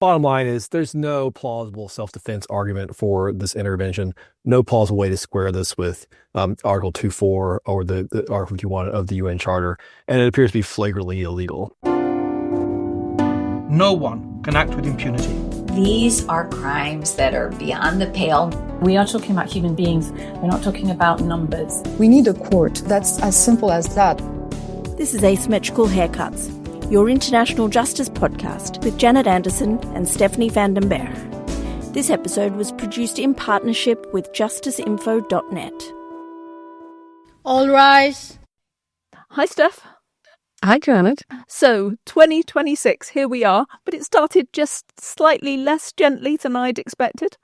Bottom line is there's no plausible self-defense argument for this intervention, no plausible way to square this with Article 2.4 or the Article 2.1 of the UN Charter, and it appears to be flagrantly illegal. No one can act with impunity. These are crimes that are beyond the pale. We are talking about human beings. We're not talking about numbers. We need a court. That's as simple as that. This is Asymmetrical Haircuts, your international justice podcast with Janet Anderson and Stephanie van den Berg. This episode was produced in partnership with justiceinfo.net. All rise. Hi, Steph. Hi, Janet. So, 2026, here we are, but it started just slightly less gently than I'd expected.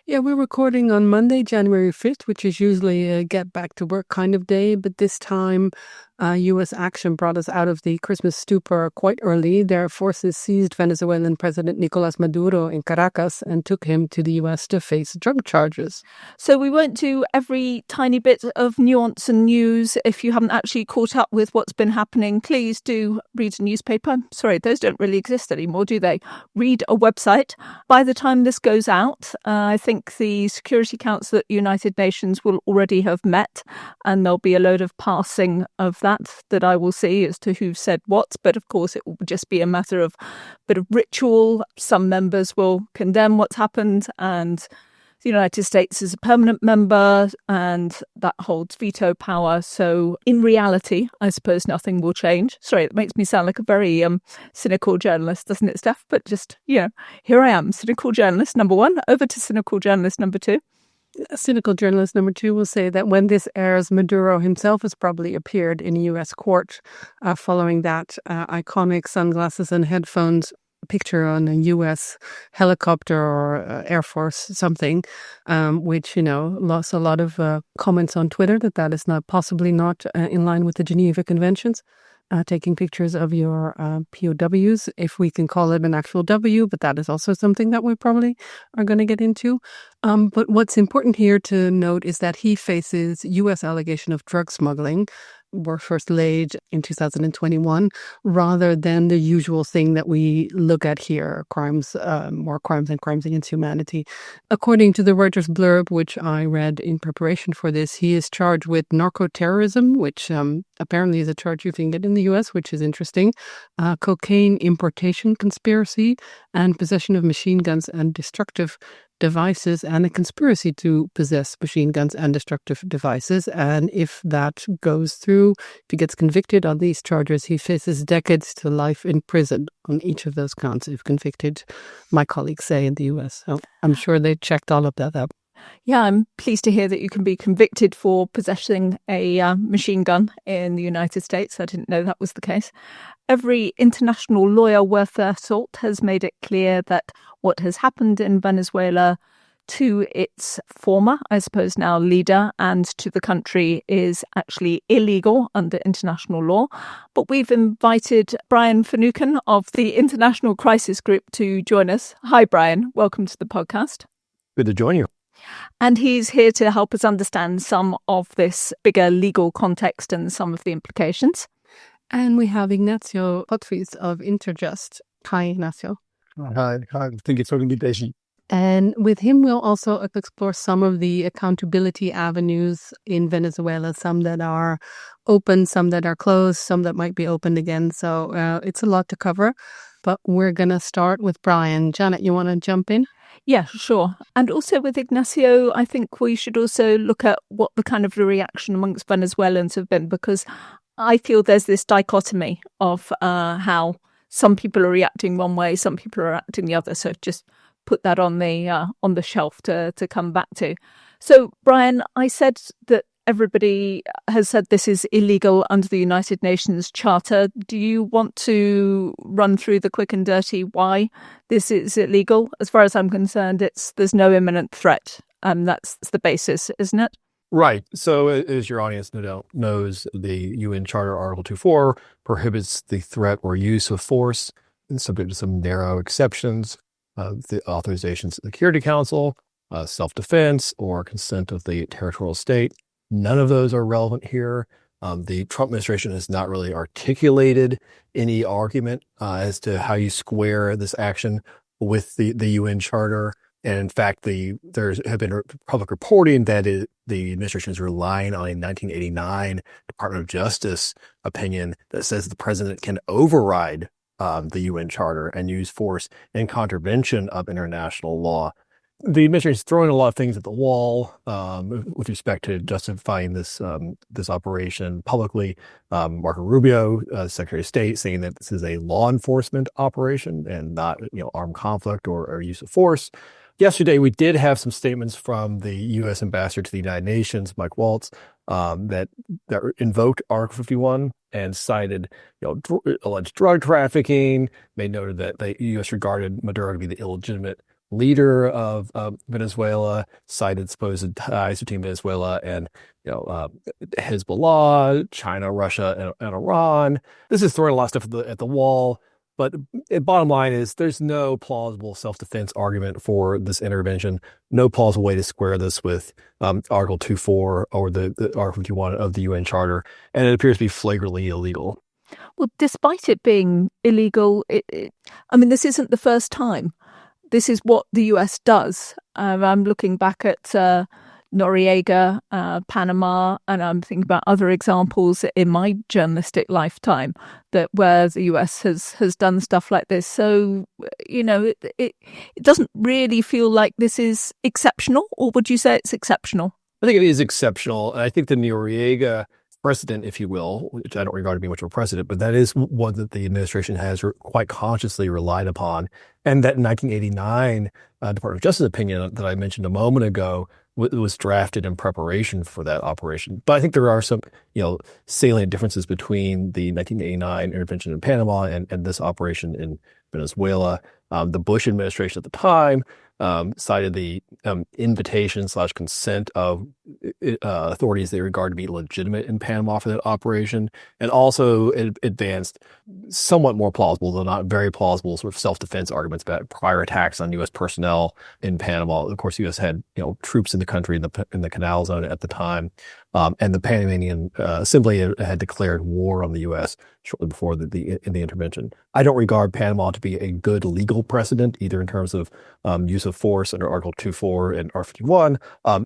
Yeah, we're recording on Monday, January 5th, which is usually a get back to work kind of day. But this time, U.S. action brought us out of the Christmas stupor quite early. Their forces seized Venezuelan President Nicolas Maduro in Caracas and took him to the U.S. to face drug charges. So we won't do every tiny bit of nuance and news. If you haven't actually caught up with what's been happening, please do read a newspaper. Sorry, those don't really exist anymore, do they? Read a website. By the time this goes out, I think the Security Council at the United Nations will already have met, and there'll be a load of passing of that I will see as to who said what. But of course, it will just be a matter of a bit of ritual. Some members will condemn what's happened, and the United States is a permanent member, and that holds veto power. So in reality, I suppose nothing will change. Sorry, it makes me sound like a very cynical journalist, doesn't it, Steph? But just, here I am, cynical journalist number one, over to cynical journalist number two. Cynical journalist number two will say that when this airs, Maduro himself has probably appeared in a U.S. court following that iconic sunglasses and headphones picture on a U.S. helicopter or Air Force something, which, lost a lot of comments on Twitter that is not possibly not in line with the Geneva Conventions. Taking pictures of your POWs, if we can call it an actual W, but that is also something that we probably are going to get into. But what's important here to note is that he faces U.S. allegation of drug smuggling, were first laid in 2021, rather than the usual thing that we look at here, more crimes and crimes against humanity. According to the Reuters blurb, which I read in preparation for this, he is charged with narco-terrorism, which apparently is a charge you can get in the U.S., which is interesting, cocaine importation conspiracy, and possession of machine guns and destructive devices, and a conspiracy to possess machine guns and destructive devices. And if that goes through, if he gets convicted on these charges, he faces decades to life in prison on each of those counts, if convicted, my colleagues say in the US. So I'm sure they checked all of that up. Yeah, I'm pleased to hear that you can be convicted for possessing a machine gun in the United States. I didn't know that was the case. Every international lawyer worth their salt has made it clear that what has happened in Venezuela to its former, I suppose now leader, and to the country is actually illegal under international law. But we've invited Brian Finucane of the International Crisis Group to join us. Hi, Brian. Welcome to the podcast. Good to join you. And he's here to help us understand some of this bigger legal context and some of the implications. And we have Ignacio Jovtis of Interjust. Hi, Ignacio. Hi. Thank you for the invitation. And with him, we'll also explore some of the accountability avenues in Venezuela, some that are open, some that are closed, some that might be opened again. So it's a lot to cover, but we're going to start with Brian. Janet, you want to jump in? Yeah, sure. And also with Ignacio, I think we should also look at what the kind of the reaction amongst Venezuelans have been, because I feel there's this dichotomy of how some people are reacting one way, some people are reacting the other. So just put that on the shelf to come back to. So, Brian, I said that everybody has said this is illegal under the United Nations Charter. Do you want to run through the quick and dirty why this is illegal? As far as I'm concerned, there's no imminent threat. That's the basis, isn't it? Right. So as your audience no doubt knows, the UN Charter Article 2.4 prohibits the threat or use of force, subject to some narrow exceptions, the authorizations of the Security Council, self-defense, or consent of the territorial state. None of those are relevant here. The Trump administration has not really articulated any argument as to how you square this action with the UN Charter. And in fact, there have been public reporting that the administration is relying on a 1989 Department of Justice opinion that says the president can override the UN Charter and use force in contravention of international law. The administration is throwing a lot of things at the wall with respect to justifying this operation publicly. Marco Rubio, Secretary of State, saying that this is a law enforcement operation and not armed conflict or use of force. Yesterday, we did have some statements from the U.S. ambassador to the United Nations, Mike Waltz, that invoked Article 51 and cited alleged drug trafficking, made note that the U.S. regarded Maduro to be the illegitimate leader of Venezuela, cited supposed ties between Venezuela and Hezbollah, China, Russia, and Iran. This is throwing a lot of stuff at the wall. But bottom line is there's no plausible self-defense argument for this intervention, no plausible way to square this with Article 2.4 or the Article 51 of the UN Charter, and it appears to be flagrantly illegal. Well, despite it being illegal, this isn't the first time. This is what the US does. I'm looking back at Noriega, Panama, and I'm thinking about other examples in my journalistic lifetime where the US has done stuff like this. So, it doesn't really feel like this is exceptional, or would you say it's exceptional? I think it is exceptional. And I think the Noriega precedent, if you will, which I don't regard to be much of a precedent, but that is one that the administration has quite consciously relied upon. And that 1989 Department of Justice opinion that I mentioned a moment ago was drafted in preparation for that operation. But I think there are some, salient differences between the 1989 intervention in Panama and this operation in Venezuela. The Bush administration at the time cited the invitation/consent of authorities they regard to be legitimate in Panama for that operation, and also it advanced somewhat more plausible, though not very plausible, sort of self-defense arguments about prior attacks on U.S. personnel in Panama. Of course, the U.S. had troops in the country in the Canal Zone at the time, and the Panamanian Assembly had declared war on the U.S. shortly before the intervention. I don't regard Panama to be a good legal precedent, either in terms of use of force under Article 2.4 and R51,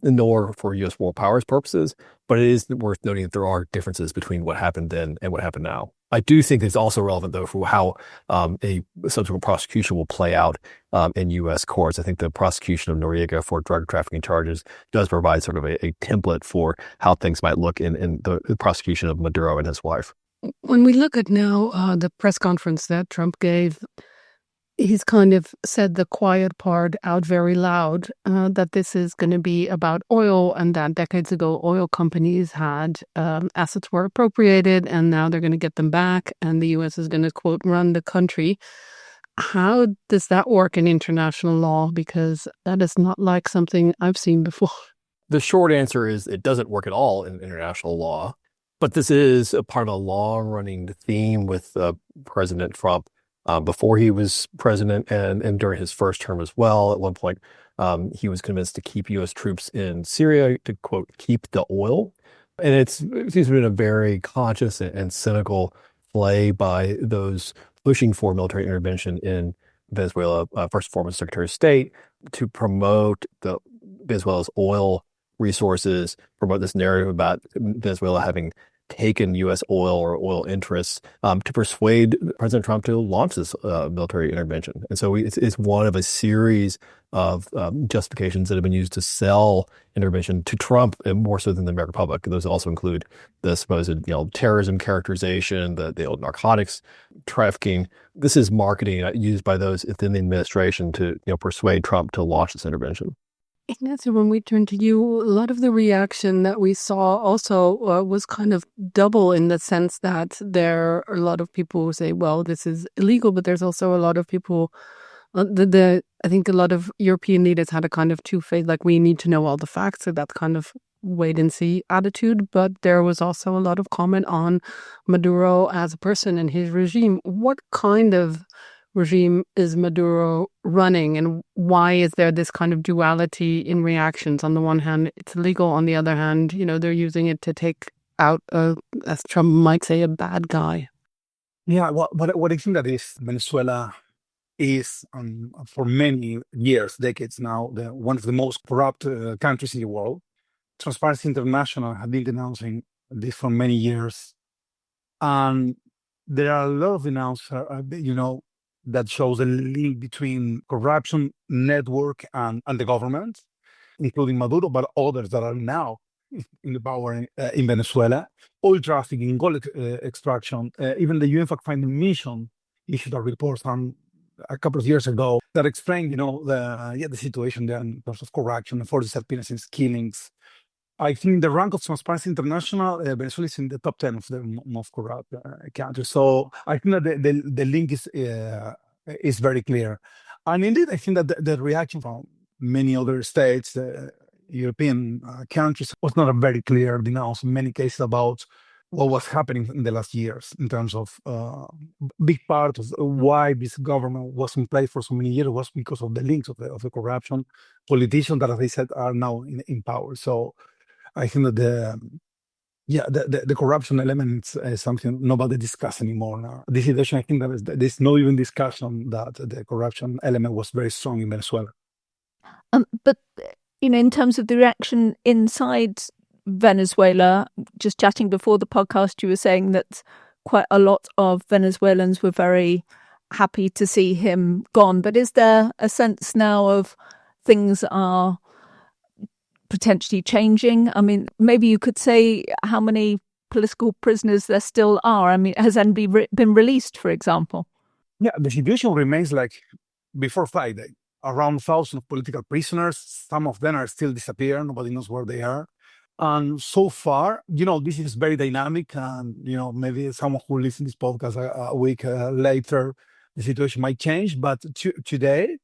nor for U.S. war powers purposes. But it is worth noting that there are differences between what happened then and what happened now. I do think it's also relevant, though, for how a subsequent prosecution will play out in U.S. courts. I think the prosecution of Noriega for drug trafficking charges does provide sort of a template for how things might look in the prosecution of Maduro and his wife. When we look at now the press conference that Trump gave, he's kind of said the quiet part out very loud, that this is going to be about oil, and that decades ago oil companies had assets were appropriated and now they're going to get them back and the U.S. is going to, quote, run the country. How does that work in international law? Because that is not like something I've seen before. The short answer is it doesn't work at all in international law. But this is a part of a long-running theme with President Trump before he was president and during his first term as well. At one point, he was convinced to keep U.S. troops in Syria to, quote, keep the oil. And it seems to have been a very conscious and cynical play by those pushing for military intervention in Venezuela, first and foremost Secretary of State, to promote Venezuela's oil resources, promote this narrative about Venezuela having taken U.S. oil or oil interests to persuade President Trump to launch this military intervention. And so it's one of a series of justifications that have been used to sell intervention to Trump, and more so than the American public. Those also include the supposed terrorism characterization, the narcotics trafficking. This is marketing used by those within the administration to persuade Trump to launch this intervention. Ignacio, when we turn to you, a lot of the reaction that we saw also was kind of double, in the sense that there are a lot of people who say, well, this is illegal, but there's also a lot of people, I think a lot of European leaders had a kind of two-faced, like, we need to know all the facts, so that kind of wait and see attitude. But there was also a lot of comment on Maduro as a person and his regime. What kind of regime is Maduro running, and why is there this kind of duality in reactions? On the one hand, it's illegal. On the other hand, they're using it to take out, as Trump might say, a bad guy. Yeah, what I think that is Venezuela is, for many years, decades now, one of the most corrupt countries in the world. Transparency International have been denouncing this for many years. And there are a lot of announcements, that shows a link between corruption network and the government, including Maduro, but others that are now in the power in Venezuela. Oil trafficking, gold extraction. Even the UN fact-finding mission issued a report a couple of years ago that explained, the situation there in terms of corruption, 40 disappearances, killings. I think the rank of Transparency International, Venezuela is in the top 10 of the most corrupt countries. So I think that the link is very clear. And indeed, I think that the reaction from many other states, European countries, was not a very clear denounce in many cases about what was happening in the last years in terms of big part of why this government was in place for so many years was because of the links of the corruption politicians that, as I said, are now in power. So I think that the corruption element is something nobody discusses anymore now. This situation, I think that there's no even discussion that the corruption element was very strong in Venezuela. But, in terms of the reaction inside Venezuela, just chatting before the podcast, you were saying that quite a lot of Venezuelans were very happy to see him gone. But is there a sense now of things are potentially changing? I mean, maybe you could say how many political prisoners there still are. I mean, has anybody been released, for example? Yeah, the situation remains like before Friday. Around 1,000 political prisoners. Some of them are still disappearing. Nobody knows where they are. And so far, this is very dynamic. And, maybe someone who listens to this podcast a week later, the situation might change. But today,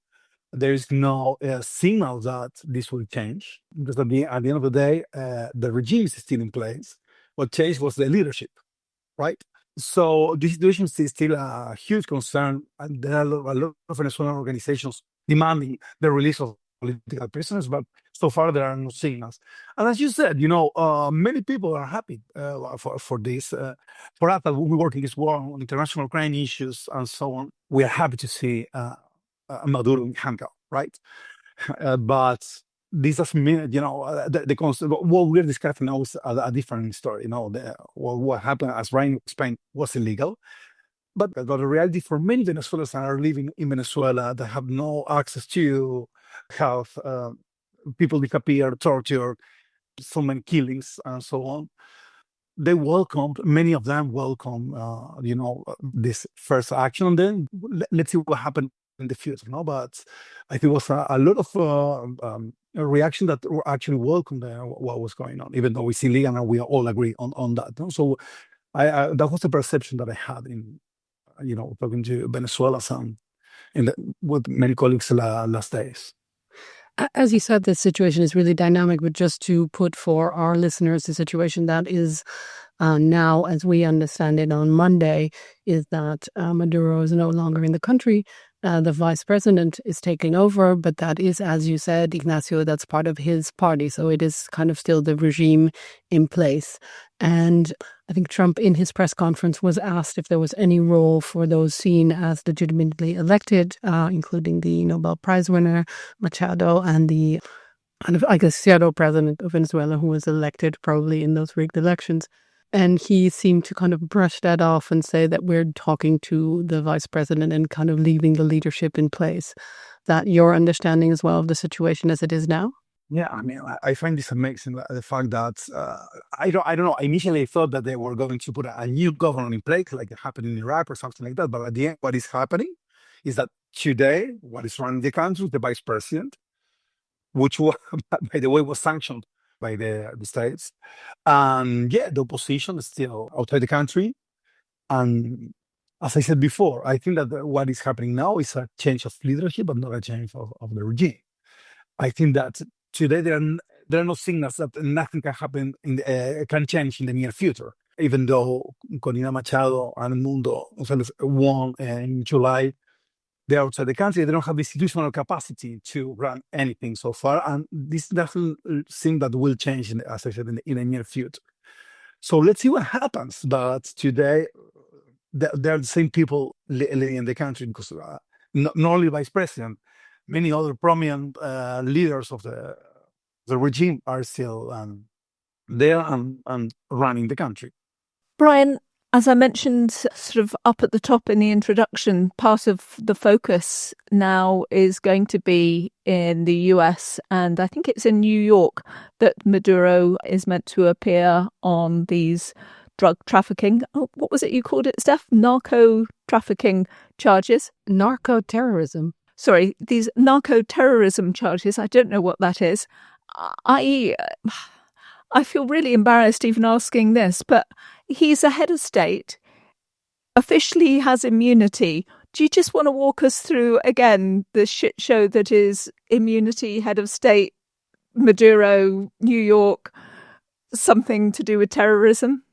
there is no signal that this will change. Because at the end of the day, the regime is still in place. What changed was the leadership, right? So this situation is still a huge concern. And there are a lot of Venezuelan organizations demanding the release of political prisoners, but so far there are no signals. And as you said, many people are happy for this. For us, we work in this war on international crime issues and so on. We are happy to see Maduro in handcuffs, right? But this doesn't mean, the concept. What we're discussing now is a different story. What happened, as Ryan explained, was illegal. But the reality for many Venezuelans that are living in Venezuela that have no access to health, people disappear, torture, so many killings, and so on. Many of them welcome, this first action. And then let's see what happens in the future. But I think it was a lot of a reaction that were actually welcomed what was going on, even though it's illegal and we all agree on that. So that was the perception that I had in talking to Venezuela with many colleagues last days. As you said, this situation is really dynamic, but just to put for our listeners the situation that is now, as we understand it on Monday, is that Maduro is no longer in the country. The vice president is taking over, but that is, as you said, Ignacio, that's part of his party. So it is kind of still the regime in place. And I think Trump, in his press conference, was asked if there was any role for those seen as legitimately elected, including the Nobel Prize winner, Machado, and the shadow president of Venezuela, who was elected probably in those rigged elections. And he seemed to kind of brush that off and say that we're talking to the vice president and kind of leaving the leadership in place. That your understanding as well of the situation as it is now? Yeah, I mean, I find this amazing, the fact that, I don't know, initially I thought that they were going to put a new government in place, like it happened in Iraq or something like that. But at the end, what is happening is that today, what is running the country is the vice president, which, by the way, was sanctioned by the states. And the opposition is still outside the country. And as I said before, I think that what is happening now is a change of leadership, but not a change of the regime. I think that today there are no signals that nothing can happen can change in the near future. Even though Corina Machado and Mundo won in July, they're outside the country. They don't have the institutional capacity to run anything so far. And this doesn't seem that will change, as I said, in the near future. So let's see what happens. But today, they're the same people living in the country because not only vice president, many other prominent leaders of the regime are still there and running the country. Brian, as I mentioned sort of up at the top in the introduction, part of the focus now is going to be in the US, and I think it's in New York that Maduro is meant to appear on these drug trafficking. Oh, what was it you called it, Steph? Narco trafficking charges? Narco-terrorism. Sorry, these narco-terrorism charges. I don't know what that is. I feel really embarrassed even asking this, but he's a head of state, officially has immunity. Do you just want to walk us through, again, the shit show that is immunity, head of state, Maduro, New York, something to do with terrorism?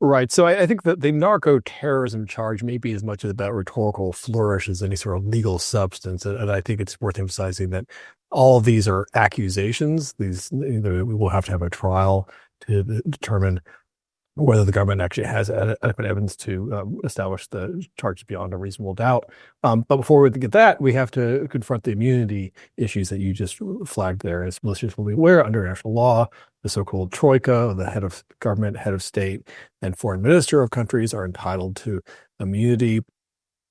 Right. So I think that the narco-terrorism charge may be as much about rhetorical flourish as any sort of legal substance. And I think it's worth emphasizing that all of these are accusations. We will have to have a trial to determine whether the government actually has adequate evidence to establish the charges beyond a reasonable doubt. But before we get that, we have to confront the immunity issues that you just flagged there. As listeners will be aware, under international law, the so-called troika, the head of government, head of state, and foreign minister of countries are entitled to immunity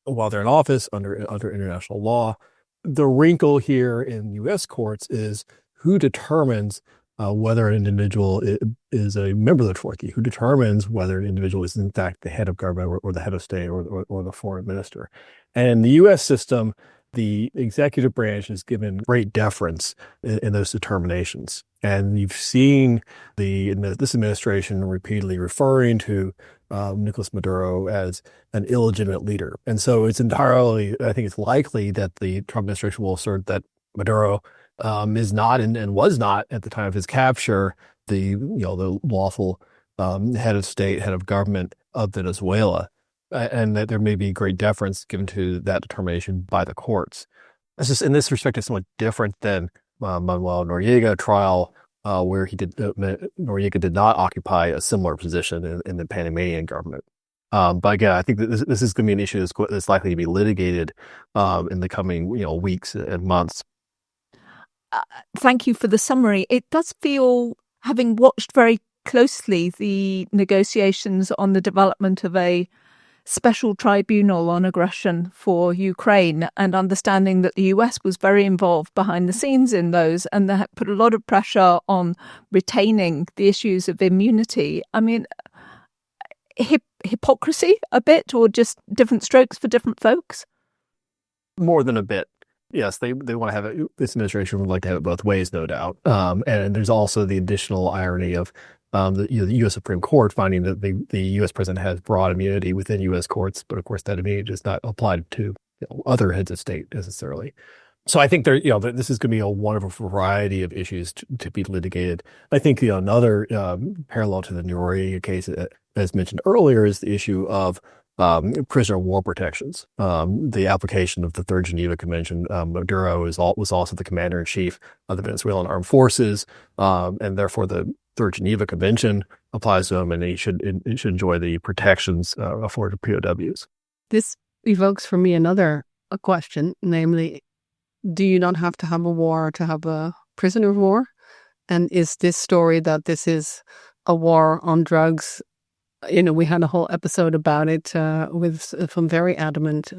while they're in office under international law. The wrinkle here in U.S. courts is who determines whether an individual is a member of the troika, who determines whether an individual is in fact the head of government or the head of state or the foreign minister. And in the U.S. system, the executive branch is given great deference in those determinations. And you've seen this administration repeatedly referring to Nicolas Maduro as an illegitimate leader. And so I think it's likely that the Trump administration will assert that Maduro is not and was not at the time of his capture the lawful head of state, head of government of Venezuela, and that there may be great deference given to that determination by the courts. It's just, in this respect, it's somewhat different than Manuel Noriega trial, where Noriega did not occupy a similar position in the Panamanian government. But again, I think that this is going to be an issue that's likely to be litigated in the coming weeks and months. Thank you for the summary. It does feel, having watched very closely the negotiations on the development of a special tribunal on aggression for Ukraine, and understanding that the US was very involved behind the scenes in those, and that put a lot of pressure on retaining the issues of immunity. I mean, hypocrisy a bit, or just different strokes for different folks? More than a bit. Yes, they want to have it. This administration would like to have it both ways, no doubt. And there's also the additional irony of the U.S. Supreme Court finding that the U.S. president has broad immunity within U.S. courts, but of course that immunity does not apply to other heads of state necessarily. So I think this is going to be a wonderful variety of issues to be litigated. I think another parallel to the Noriega case, as mentioned earlier, is the issue of prisoner of war protections. The application of the Third Geneva Convention. Maduro was also the commander-in-chief of the Venezuelan Armed Forces, and therefore the Third Geneva Convention applies to him, and he should enjoy the protections afforded to POWs. This evokes for me another question, namely, do you not have to have a war to have a prisoner of war? And is this story that this is a war on drugs? We had a whole episode about it with some very adamant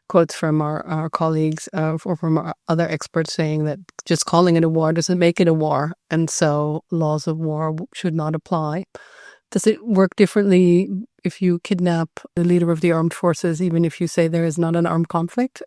quotes from our colleagues or from our other experts saying that just calling it a war doesn't make it a war, and so laws of war should not apply. Does it work differently if you kidnap the leader of the armed forces, even if you say there is not an armed conflict?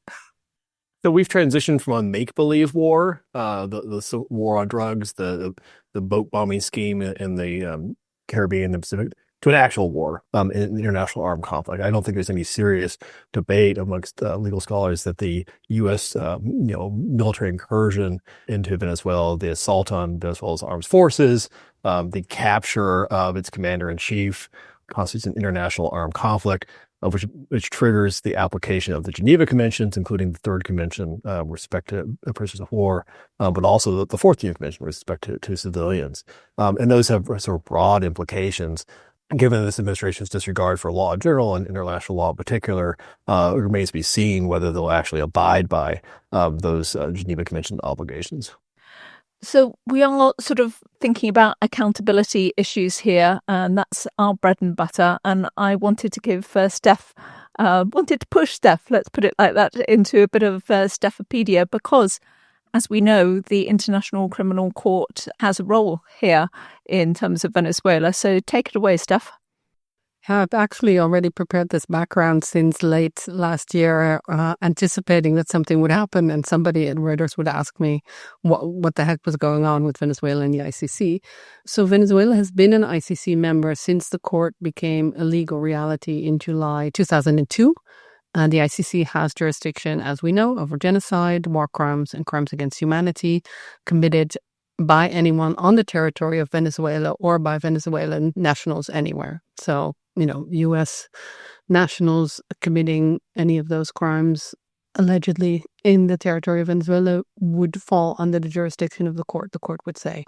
So we've transitioned from a make-believe war, the war on drugs, the boat bombing scheme in the Caribbean and the Pacific, to an actual war, an international armed conflict. I don't think there's any serious debate amongst legal scholars that the U.S. Military incursion into Venezuela, the assault on Venezuela's armed forces, the capture of its commander-in-chief constitutes an international armed conflict, which triggers the application of the Geneva Conventions, including the Third Convention with respect to prisoners of war, but also the Fourth Geneva Convention with respect to civilians. And those have sort of broad implications. given this administration's disregard for law in general and international law in particular, it remains to be seen whether they'll actually abide by those Geneva Convention obligations. So we are sort of thinking about accountability issues here, and that's our bread and butter. And I wanted to give wanted to push Steph, let's put it like that, into a bit of Stephopedia, because as we know, the International Criminal Court has a role here in terms of Venezuela. So take it away, Steph. I've actually already prepared this background since late last year, anticipating that something would happen and somebody at Reuters would ask me what the heck was going on with Venezuela and the ICC. So Venezuela has been an ICC member since the court became a legal reality in July 2002. And the ICC has jurisdiction, as we know, over genocide, war crimes, and crimes against humanity committed by anyone on the territory of Venezuela or by Venezuelan nationals anywhere. So, U.S. nationals committing any of those crimes allegedly in the territory of Venezuela would fall under the jurisdiction of the court would say.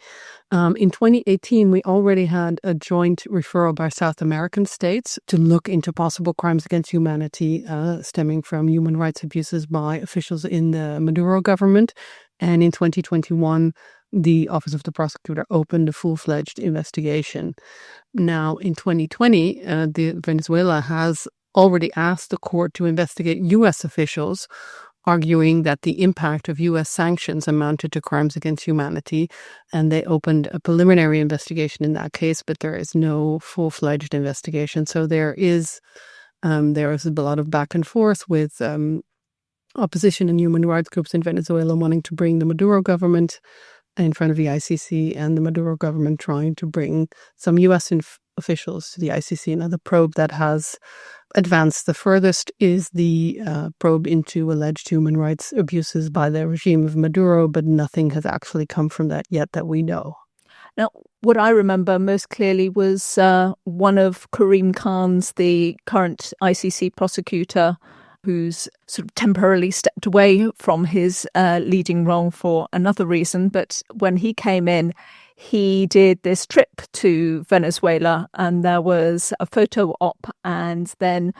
In 2018, we already had a joint referral by South American states to look into possible crimes against humanity stemming from human rights abuses by officials in the Maduro government. And in 2021, the Office of the Prosecutor opened a full-fledged investigation. Now, in 2020, Venezuela has already asked the court to investigate U.S. officials, arguing that the impact of U.S. sanctions amounted to crimes against humanity. And they opened a preliminary investigation in that case, but there is no full-fledged investigation. So there is a lot of back and forth with opposition and human rights groups in Venezuela wanting to bring the Maduro government in front of the ICC, and the Maduro government trying to bring some U.S. officials to the ICC. Now, the probe that has advanced the furthest is the probe into alleged human rights abuses by the regime of Maduro, but nothing has actually come from that yet that we know. Now, what I remember most clearly was one of Karim Khan's, the current ICC prosecutor, who's sort of temporarily stepped away from his leading role for another reason. But when he came in, he did this trip to Venezuela, and there was a photo op, and then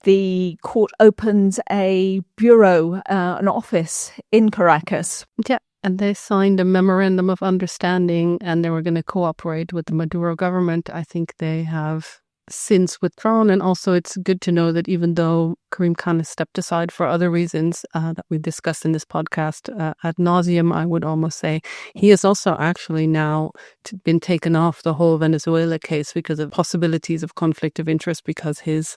the court opened a bureau, an office in Caracas. Yeah, and they signed a memorandum of understanding, and they were going to cooperate with the Maduro government. I think they have since withdrawn, and also it's good to know that even though Karim Khan has stepped aside for other reasons that we discussed in this podcast ad nauseum, I would almost say, he has also actually now been taken off the whole Venezuela case because of possibilities of conflict of interest, because his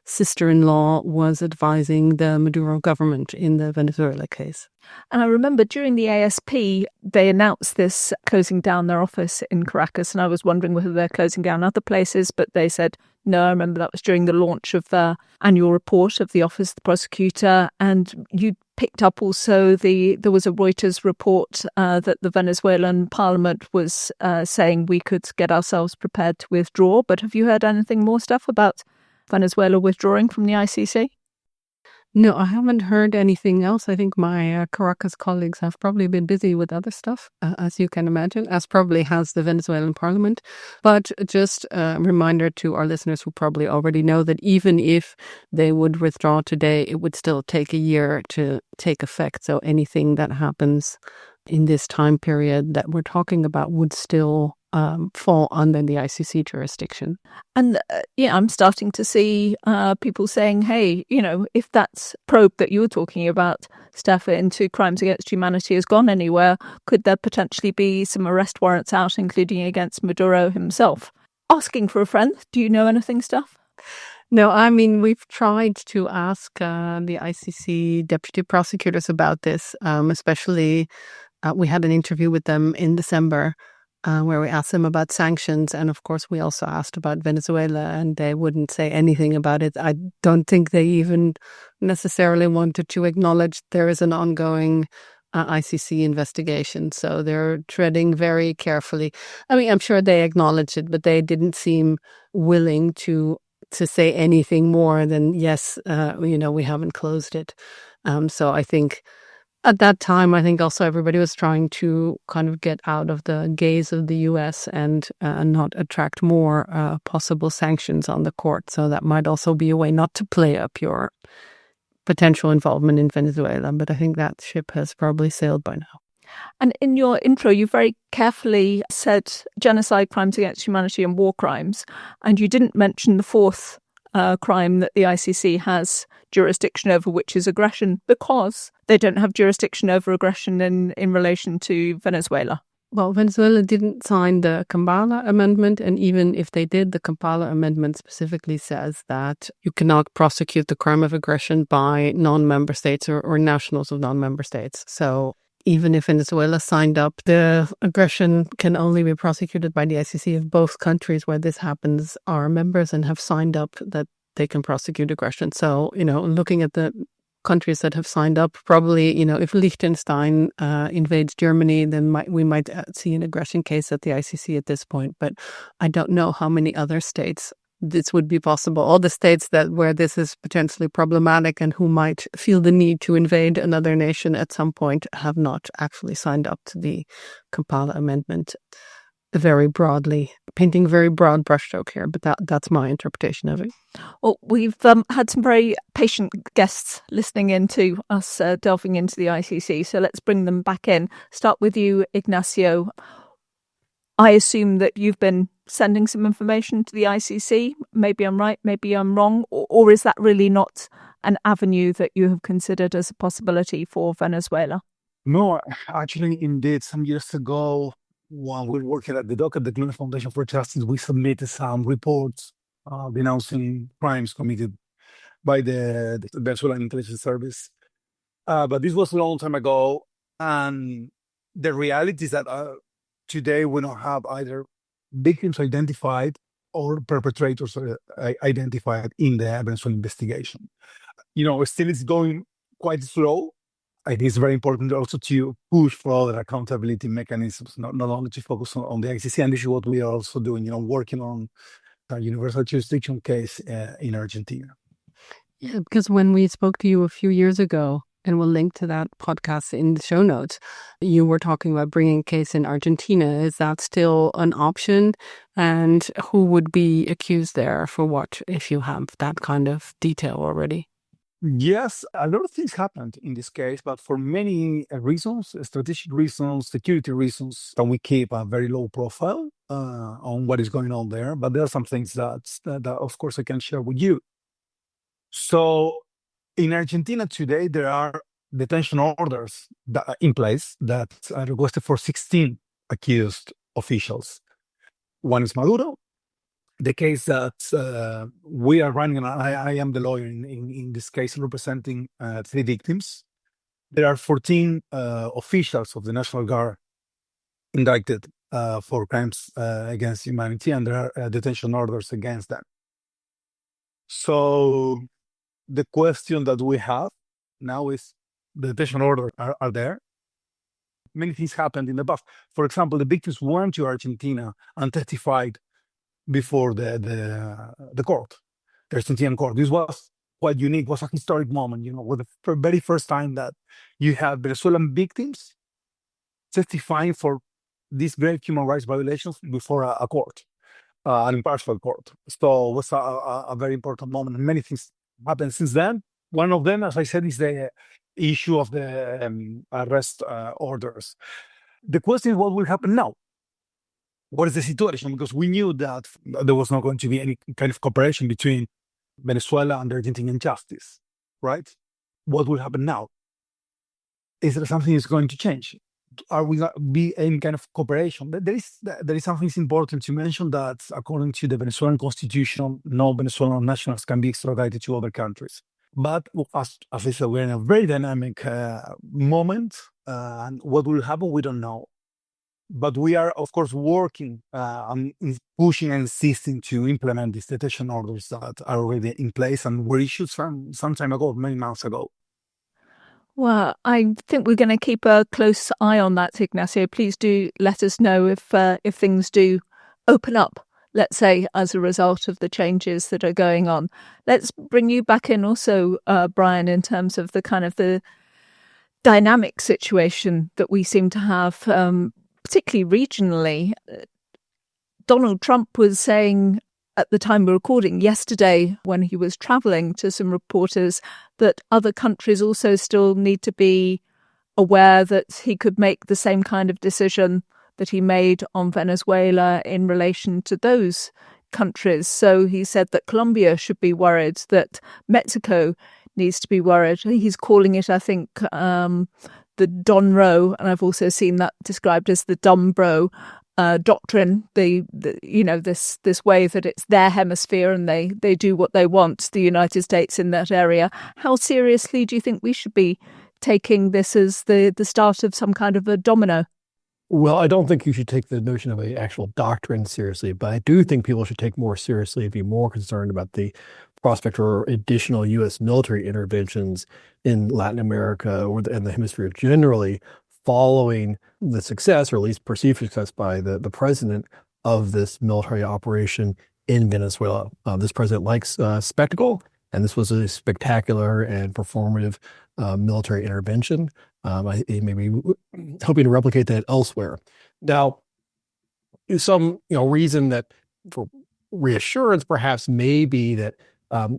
sister-in-law was advising the Maduro government in the Venezuela case. And I remember during the ASP, they announced this closing down their office in Caracas, and I was wondering whether they're closing down other places, but they said no. I remember that was during the launch of the annual report of the Office of the Prosecutor, and you picked up also there was a Reuters report that the Venezuelan parliament was saying we could get ourselves prepared to withdraw. But have you heard anything more stuff about Venezuela withdrawing from the ICC? No, I haven't heard anything else. I think my Caracas colleagues have probably been busy with other stuff, as you can imagine, as probably has the Venezuelan parliament. But just a reminder to our listeners who probably already know that even if they would withdraw today, it would still take a year to take effect. So anything that happens in this time period that we're talking about would still fall under the ICC jurisdiction. And I'm starting to see people saying, hey, if that probe that you were talking about, Steph, into crimes against humanity has gone anywhere, could there potentially be some arrest warrants out, including against Maduro himself? Asking for a friend, do you know anything, Steph? No, I mean, we've tried to ask the ICC deputy prosecutors about this, especially we had an interview with them in December where we asked them about sanctions. And of course, we also asked about Venezuela, and they wouldn't say anything about it. I don't think they even necessarily wanted to acknowledge there is an ongoing ICC investigation. So they're treading very carefully. I mean, I'm sure they acknowledged it, but they didn't seem willing to say anything more than, yes, we haven't closed it. So I think At that time, I think also everybody was trying to kind of get out of the gaze of the U.S. and not attract more possible sanctions on the court. So that might also be a way not to play up your potential involvement in Venezuela. But I think that ship has probably sailed by now. And in your intro, you very carefully said genocide, crimes against humanity and war crimes. And you didn't mention the fourth crime that the ICC has jurisdiction over, which is aggression, because they don't have jurisdiction over aggression in relation to Venezuela. Well, Venezuela didn't sign the Kampala Amendment, and even if they did, the Kampala Amendment specifically says that you cannot prosecute the crime of aggression by non-member states or nationals of non-member states. So even if Venezuela signed up, the aggression can only be prosecuted by the ICC if both countries where this happens are members and have signed up that they can prosecute aggression. So, looking at the countries that have signed up, probably, if Liechtenstein invades Germany, then we might see an aggression case at the ICC at this point. But I don't know how many other states this would be possible. All the states where this is potentially problematic and who might feel the need to invade another nation at some point have not actually signed up to the Kampala Amendment. Very broadly, painting very broad brushstroke here, but that's my interpretation of it. Well, we've had some very patient guests listening in to us delving into the ICC, so let's bring them back in. Start with you, Ignacio. I assume that you've been sending some information to the ICC. Maybe I'm right, maybe I'm wrong, or is that really not an avenue that you have considered as a possibility for Venezuela? No, actually, indeed, some years ago, while we were working at the DOC, the Global Foundation for Justice, we submitted some reports denouncing crimes committed by the Venezuelan intelligence service. But this was a long time ago. And the reality is that today we don't have either victims identified or perpetrators identified in the Venezuelan investigation. Still it's going quite slow. It is very important also to push for other accountability mechanisms, not only to focus on the ICC. And this is what we are also doing, working on a universal jurisdiction case in Argentina. Yeah, because when we spoke to you a few years ago, and we'll link to that podcast in the show notes, you were talking about bringing a case in Argentina. Is that still an option? And who would be accused there for what, if you have that kind of detail already? Yes, a lot of things happened in this case, but for many reasons, strategic reasons, security reasons, we keep a very low profile on what is going on there. But there are some things that of course, I can share with you. So in Argentina today, there are detention orders in place that are requested for 16 accused officials. One is Maduro. The case that we are running, and I am the lawyer in this case representing 3 victims. There are 14 officials of the National Guard indicted for crimes against humanity, and there are detention orders against them. So the question that we have now is the detention orders are there. Many things happened in the past. For example, the victims went to Argentina and testified before the court, the Argentinian court. This was quite unique. It was a historic moment, with the very first time that you have Venezuelan victims testifying for these grave human rights violations before a court, an impartial court. So it was a very important moment. And many things happened since then. One of them, as I said, is the issue of the arrest orders. The question is, what will happen now? What is the situation? Because we knew that there was not going to be any kind of cooperation between Venezuela and the Argentinian justice, right? What will happen now? Is there something that's going to change? Are we going to be any kind of cooperation? There is something important to mention, that according to the Venezuelan constitution, no Venezuelan nationals can be extradited to other countries. But as I said, we're in a very dynamic moment, and what will happen, we don't know. But we are, of course, working on pushing and insisting to implement these detention orders that are already in place and were issued some time ago, many months ago. Well, I think we're going to keep a close eye on that, Ignacio. Please do let us know if things do open up, let's say, as a result of the changes that are going on. Let's bring you back in also, Brian, in terms of the kind of the dynamic situation that we seem to have, particularly regionally. Donald Trump was saying at the time we're recording yesterday, when he was travelling, to some reporters that other countries also still need to be aware that he could make the same kind of decision that he made on Venezuela in relation to those countries. So he said that Colombia should be worried, that Mexico needs to be worried. He's calling it, I think, the Don Row, and I've also seen that described as the dumb bro doctrine. This way that it's their hemisphere and they do what they want, the United States in that area. How seriously do you think we should be taking this as the start of some kind of a domino? Well, I don't think you should take the notion of an actual doctrine seriously, but I do think people should take more seriously and be more concerned about the prospect for additional U.S. military interventions in Latin America and the hemisphere generally, following the success, or at least perceived success by the president of this military operation in Venezuela. This president likes spectacle, and this was a spectacular and performative military intervention. He may be hoping to replicate that elsewhere. Now, some reason that for reassurance perhaps may be that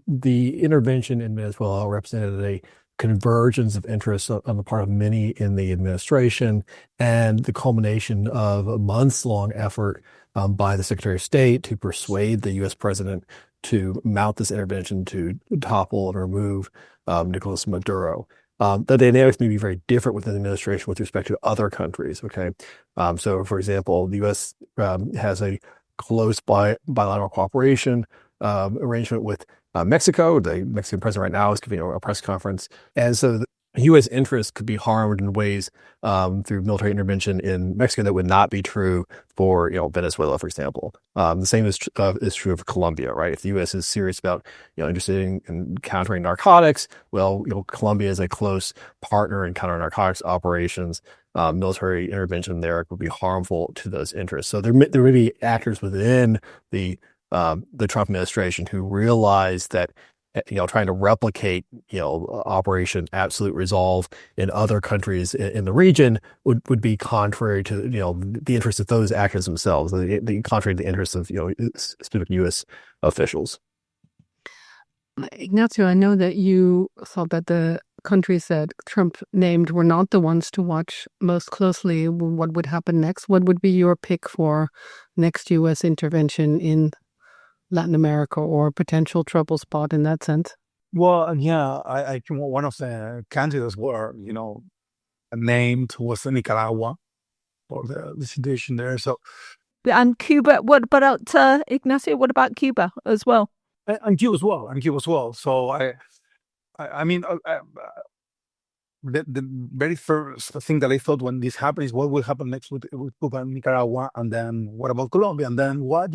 the intervention in Venezuela represented a convergence of interests on the part of many in the administration, and the culmination of a months-long effort by the Secretary of State to persuade the U.S. president to mount this intervention to topple and remove Nicolas Maduro. The dynamics may be very different within the administration with respect to other countries. Okay, so for example, the U.S. has a close bilateral cooperation arrangement with Mexico. The Mexican president right now is giving a press conference, and so the U.S. interests could be harmed in ways through military intervention in Mexico that would not be true for Venezuela, for example. The same is true of Colombia, right? If the U.S. is serious about interested in countering narcotics, well, Colombia is a close partner in counter narcotics operations. Military intervention there would be harmful to those interests. So there may be actors within the Trump administration who realize that trying to replicate Operation Absolute Resolve in other countries in the region would be contrary to the interests of those actors themselves, the contrary to the interests of specific U.S. officials. Ignacio, I know that you thought that the countries that Trump named were not the ones to watch most closely. What would happen next? What would be your pick for next U.S. intervention in Latin America, or potential trouble spot in that sense? Well, yeah, I think one of the candidates were, named was Nicaragua for the situation there. So, and Cuba. What about Ignacio? What about Cuba as well? And Cuba as well. So I mean, the very first thing that I thought when this happened is what will happen next with Cuba and Nicaragua, and then what about Colombia, and then what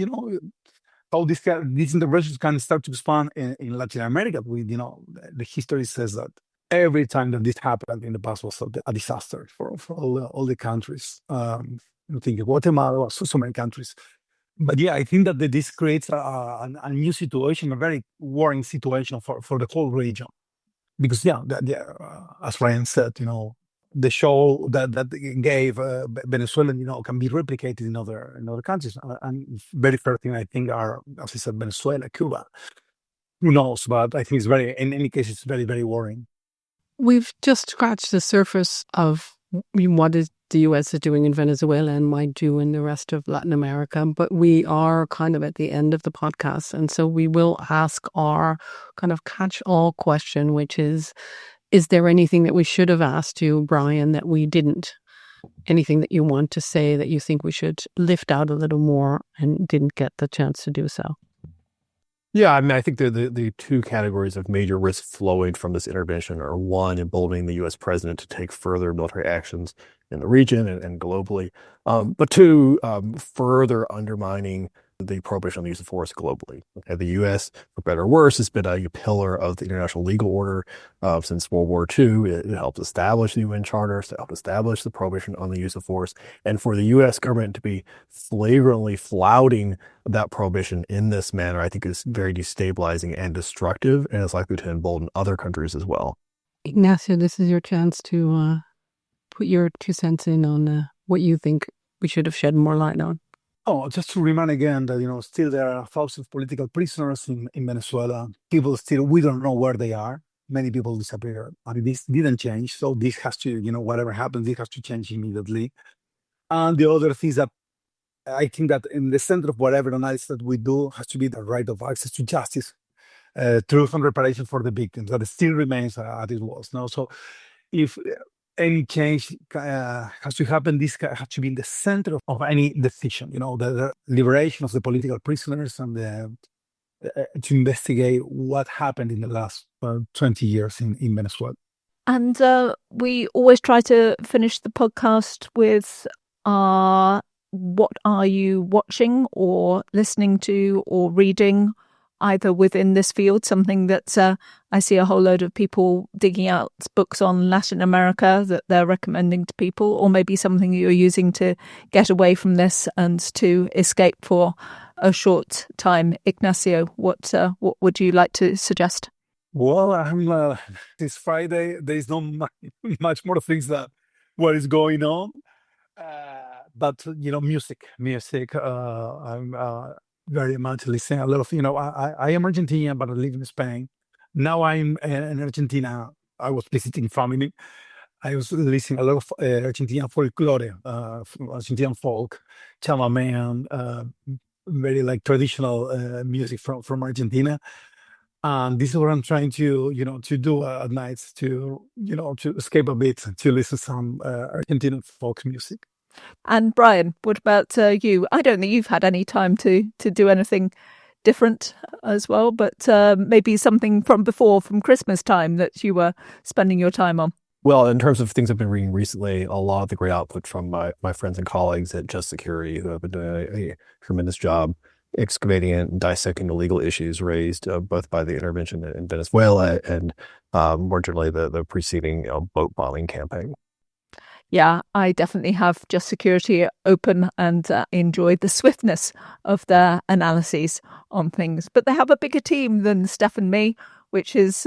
how these interventions can start to expand in Latin America. The history says that every time that this happened in the past was a disaster for all the countries. I think Guatemala, so many countries. But yeah, I think that this creates a new situation, a very worrying situation for the whole region. Because as Ryan said, the show that gave Venezuela, can be replicated in other countries. And very first thing I think are, as I said, Venezuela, Cuba. Who knows? But I think in any case, it's very, very worrying. We've just scratched the surface of what is the U.S. is doing in Venezuela and might do in the rest of Latin America, but we are kind of at the end of the podcast, and so we will ask our kind of catch-all question, which is there anything that we should have asked you, Brian, that we didn't? Anything that you want to say that you think we should lift out a little more and didn't get the chance to do so? Yeah, I mean, I think the two categories of major risk flowing from this intervention are, one, emboldening the U.S. president to take further military actions in the region and globally, but two, further undermining the prohibition on the use of force globally. Okay, the U.S., for better or worse, has been a pillar of the international legal order since World War II. It helped establish the UN Charter, to help establish the prohibition on the use of force. And for the U.S. government to be flagrantly flouting that prohibition in this manner, I think is very destabilizing and destructive, and is likely to embolden other countries as well. Ignacio, this is your chance to put your 2 cents in on what you think we should have shed more light on. Oh, just to remind again that, still there are thousands of political prisoners in Venezuela. People still, we don't know where they are. Many people disappear. I mean, this didn't change. So this has to, whatever happens, this has to change immediately. And the other thing is that I think that in the center of whatever analysis that we do has to be the right of access to justice, truth and reparation for the victims. That still remains as it was. No, so if any change has to happen, this has to be in the center of any decision. The liberation of the political prisoners and to investigate what happened in the last 20 years in Venezuela. And we always try to finish the podcast with what are you watching or listening to or reading, either within this field, something that I see a whole load of people digging out books on Latin America that they're recommending to people, or maybe something you're using to get away from this and to escape for a short time. Ignacio, what would you like to suggest? Well, this Friday, there is not much more things that what is going on. But, music. I'm very much listening a lot of, I am Argentinian, but I live in Spain. Now I'm in Argentina. I was visiting family. I was listening a lot of Argentinian folklore, Argentinian folk, chamamé, very traditional music from Argentina. And this is what I'm trying to do at nights to escape a bit, to listen to some Argentinian folk music. And Brian, what about you? I don't think you've had any time to do anything different as well, but maybe something from Christmas time that you were spending your time on. Well, in terms of things I've been reading recently, a lot of the great output from my friends and colleagues at Just Security, who have been doing a tremendous job excavating and dissecting the legal issues raised both by the intervention in Venezuela and more generally the preceding boat bombing campaign. Yeah, I definitely have Just Security open and enjoyed the swiftness of their analyses on things. But they have a bigger team than Steph and me, which is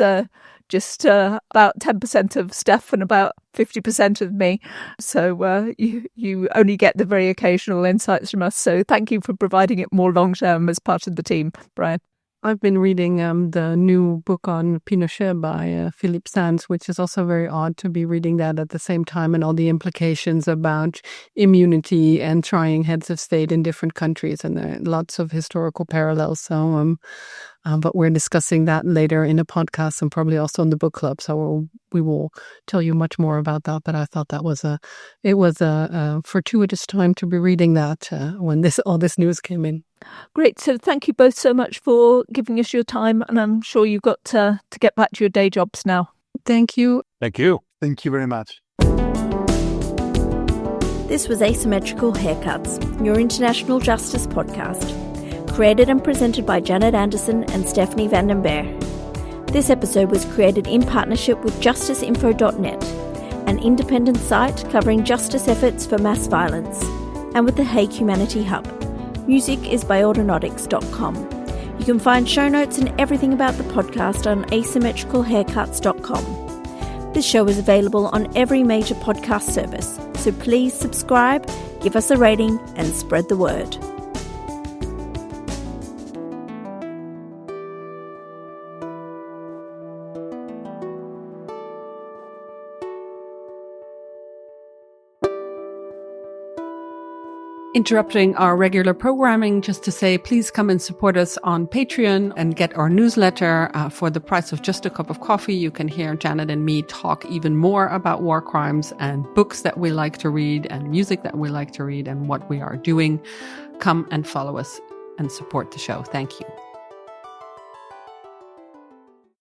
just about 10% of Steph and about 50% of me. So you only get the very occasional insights from us. So thank you for providing it more long term as part of the team, Brian. I've been reading the new book on Pinochet by Philippe Sands, which is also very odd to be reading that at the same time, and all the implications about immunity and trying heads of state in different countries, and there are lots of historical parallels. So, but we're discussing that later in a podcast and probably also in the book club. So we will tell you much more about that. But I thought that was a fortuitous time to be reading that when all this news came in. Great. So thank you both so much for giving us your time. And I'm sure you've got to get back to your day jobs now. Thank you. Thank you. Thank you very much. This was Asymmetrical Haircuts, your international justice podcast. Created and presented by Janet Anderson and Stephanie Vandenberg. This episode was created in partnership with justiceinfo.net, an independent site covering justice efforts for mass violence, and with the Hague Humanity Hub. Music is by autonautics.com. You can find show notes and everything about the podcast on asymmetricalhaircuts.com. This show is available on every major podcast service, so please subscribe, give us a rating, and spread the word. Interrupting our regular programming just to say, please come and support us on Patreon and get our newsletter. For the price of just a cup of coffee, you can hear Janet and me talk even more about war crimes and books that we like to read and music that we like to read and what we are doing. Come and follow us and support the show. Thank you.